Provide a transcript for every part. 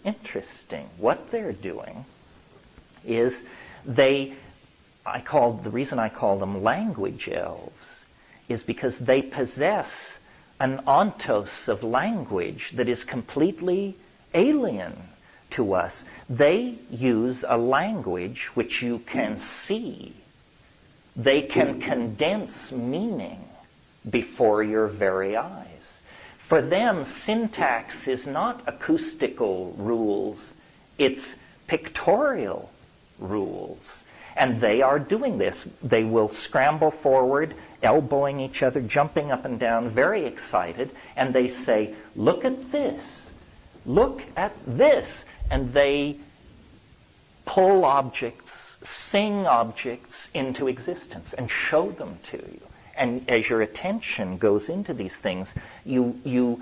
interesting. What they're doing is the reason I call them language elves is because they possess an ontos of language that is completely alien to us. They use a language which you can see. They can condense meaning before your very eyes. For them, syntax is not acoustical rules, it's pictorial rules. And they are doing this. They will scramble forward, elbowing each other, jumping up and down, very excited, and they say, look at this, look at this. And they pull objects, sing objects into existence and show them to you. And as your attention goes into these things, the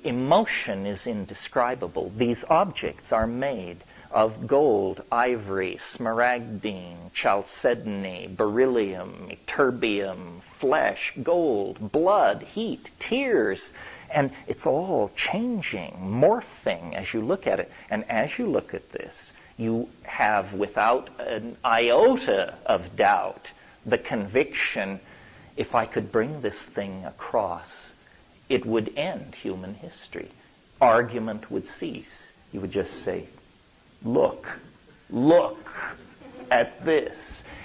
emotion is indescribable. These objects are made of gold, ivory, smaragdine, chalcedony, beryllium, terbium, flesh, gold, blood, heat, tears. And it's all changing, morphing as you look at it. And as you look at this, you have, without an iota of doubt, the conviction, if I could bring this thing across, it would end human history. Argument would cease. You would just say, look at this.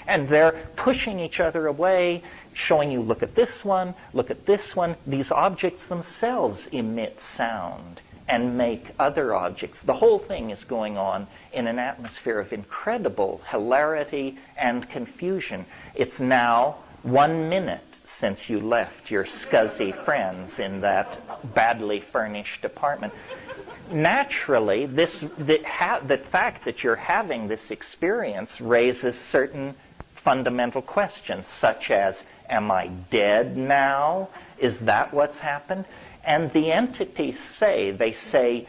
And they're pushing each other away, showing you, look at this one, look at this one. These objects themselves emit sound and make other objects. The whole thing is going on in an atmosphere of incredible hilarity and confusion. It's now 1 minute since you left your scuzzy friends in that badly furnished apartment. Naturally, the fact that you're having this experience raises certain fundamental questions, such as, am I dead now? Is that what's happened? And the entities say,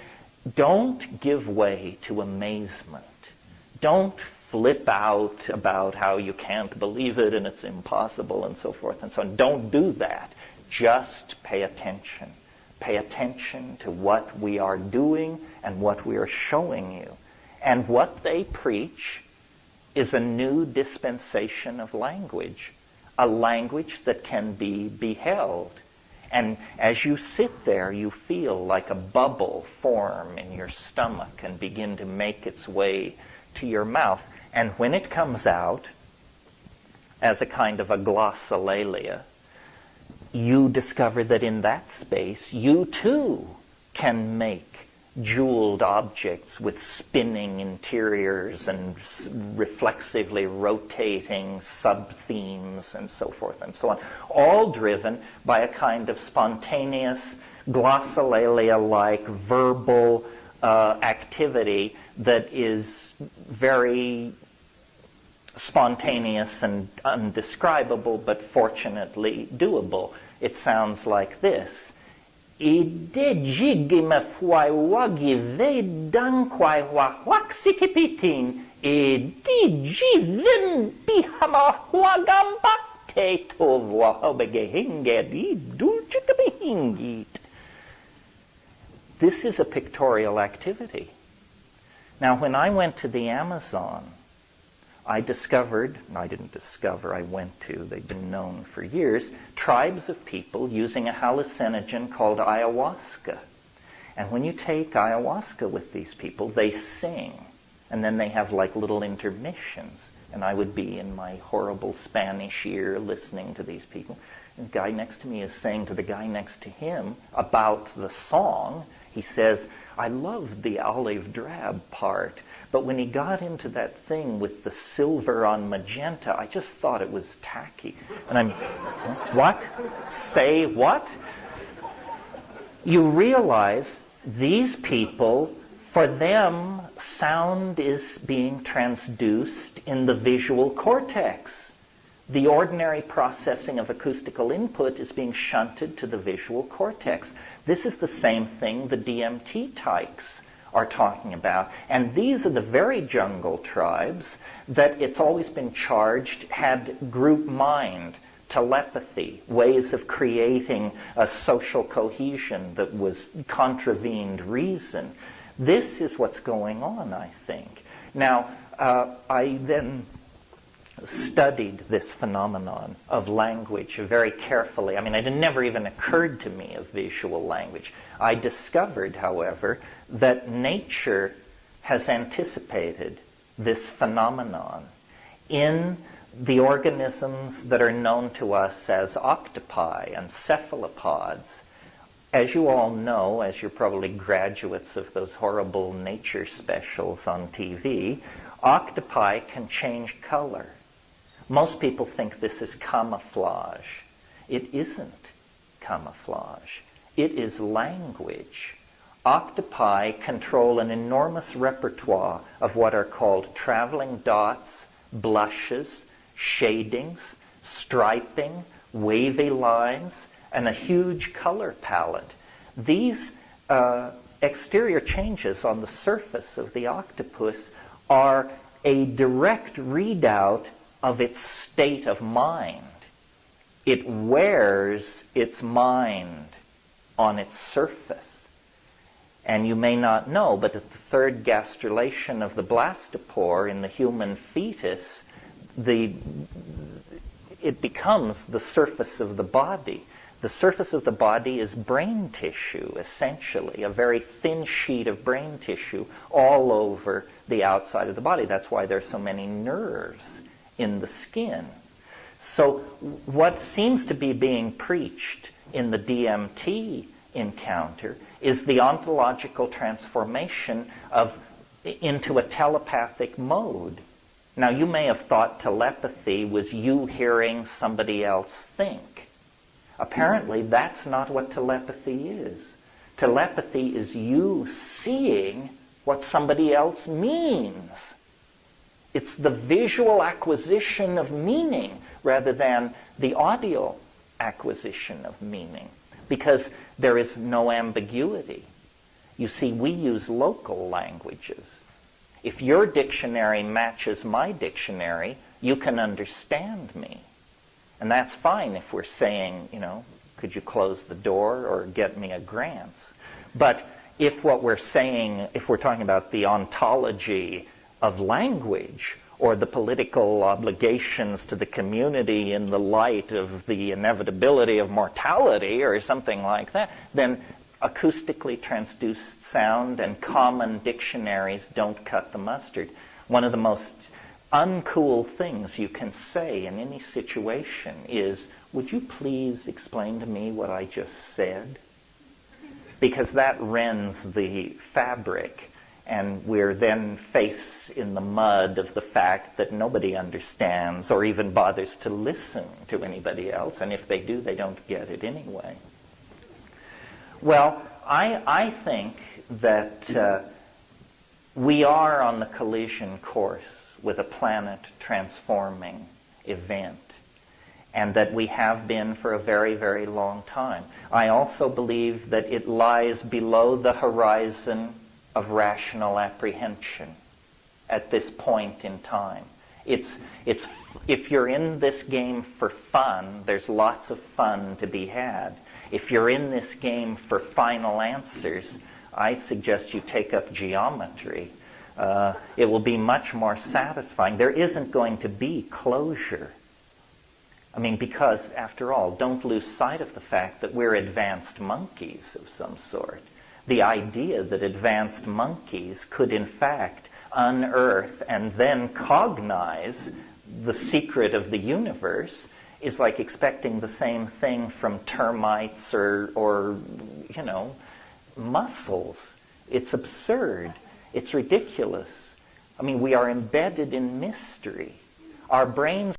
don't give way to amazement. Don't flip out about how you can't believe it and it's impossible and so forth and so on. Don't do that. Just pay attention. Pay attention to what we are doing and what we are showing you. And what they preach is a new dispensation of language, a language that can be beheld. And as you sit there, you feel like a bubble form in your stomach and begin to make its way to your mouth. And when it comes out as a kind of a glossolalia, you discover that in that space, you too can make jeweled objects with spinning interiors and reflexively rotating sub-themes and so forth and so on, all driven by a kind of spontaneous, glossolalia-like verbal activity that is very spontaneous and undescribable, but fortunately doable. It sounds like this. This is a pictorial activity. Now, when I went to the Amazon, I went to, they've been known for years, tribes of people using a hallucinogen called ayahuasca. And when you take ayahuasca with these people, they sing. And then they have like little intermissions. And I would be in my horrible Spanish ear listening to these people. And the guy next to me is saying to the guy next to him about the song. He says, I love the olive drab part. But when he got into that thing with the silver on magenta, I just thought it was tacky. And I'm, what? Say what? You realize these people, for them, sound is being transduced in the visual cortex. The ordinary processing of acoustical input is being shunted to the visual cortex. This is the same thing the DMT tykes are talking about. And these are the very jungle tribes that it's always been charged had group mind, telepathy, ways of creating a social cohesion that was contravened reason. This is what's going on, I think. Now, I then studied this phenomenon of language very carefully. I mean, it never even occurred to me of visual language. I discovered, however, that nature has anticipated this phenomenon in the organisms that are known to us as octopi and cephalopods. As you all know, as you're probably graduates of those horrible nature specials on TV, octopi can change color. Most people think this is camouflage. It isn't camouflage. It is language. Octopi control an enormous repertoire of what are called traveling dots, blushes, shadings, striping, wavy lines, and a huge color palette. These exterior changes on the surface of the octopus are a direct readout of its state of mind. It wears its mind on its surface. And you may not know, but at the third gastrulation of the blastopore in the human fetus, it becomes the surface of the body. The surface of the body is brain tissue, essentially, a very thin sheet of brain tissue all over the outside of the body. That's why there are so many nerves in the skin. So what seems to be being preached in the DMT encounter is the ontological transformation into a telepathic mode. Now, you may have thought telepathy was you hearing somebody else think. Apparently, that's not what telepathy is. Telepathy is you seeing what somebody else means. It's the visual acquisition of meaning rather than the audio acquisition of meaning, because there is no ambiguity. You see, we use local languages. If your dictionary matches my dictionary, you can understand me. And that's fine if we're saying, could you close the door or get me a grant? But if what we're saying, if we're talking about the ontology of language or the political obligations to the community in the light of the inevitability of mortality or something like that, then acoustically transduced sound and common dictionaries don't cut the mustard. One of the most uncool things you can say in any situation is, would you please explain to me what I just said? Because that rends the fabric, and we're then faced in the mud of the fact that nobody understands or even bothers to listen to anybody else, and if they do, they don't get it anyway. Well, I think that we are on the collision course with a planet-transforming event, and that we have been for a very, very long time. I also believe that it lies below the horizon of rational apprehension at this point in time. If you're in this game for fun, there's lots of fun to be had. If you're in this game for final answers, I suggest you take up geometry. It will be much more satisfying. There isn't going to be closure. Because, after all, don't lose sight of the fact that we're advanced monkeys of some sort. The idea that advanced monkeys could, in fact, unearth and then cognize the secret of the universe is like expecting the same thing from termites or mussels. It's absurd. It's ridiculous. We are embedded in mystery. Our brains